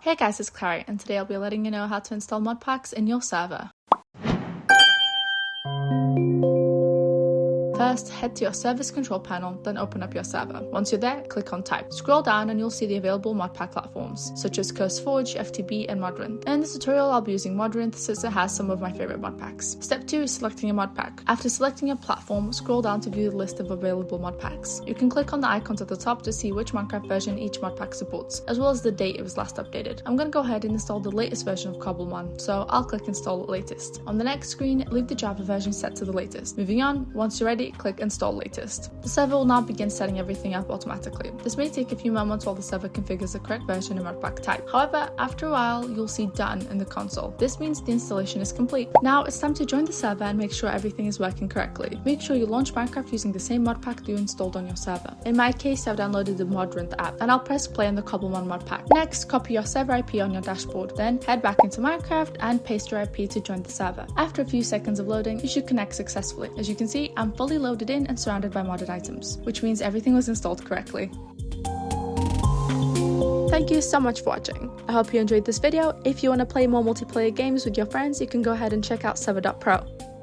Hey guys, it's Clary, and today I'll be letting you know how to install Modpacks in your server. First, head to your server's control panel, then open up your server. Once you're there, click on Type. Scroll down and you'll see the available modpack platforms, such as CurseForge, FTB, and Modrinth. In this tutorial, I'll be using Modrinth since it has some of my favorite modpacks. Step 2 is selecting a modpack. After selecting your platform, scroll down to view the list of available modpacks. You can click on the icons at the top to see which Minecraft version each modpack supports, as well as the date it was last updated. I'm going to go ahead and install the latest version of Cobblemon, so I'll click Install Latest. On the next screen, leave the Java version set to the latest. Moving on, once you're ready, click Install Latest. The server will now begin setting everything up automatically. This may take a few moments while the server configures the correct version and modpack type. However, after a while, you'll see Done in the console. This means the installation is complete. Now it's time to join the server and make sure everything is working correctly. Make sure you launch Minecraft using the same modpack you installed on your server. In my case, I've downloaded the Modrinth app, and I'll press play on the Cobblemon modpack. Next, copy your server IP on your dashboard. Then head back into Minecraft and paste your IP to join the server. After a few seconds of loading, you should connect successfully. As you can see, I'm fully loaded in and surrounded by modded items, which means everything was installed correctly. Thank you so much for watching. I hope you enjoyed this video. If you want to play more multiplayer games with your friends, you can go ahead and check out Server.pro.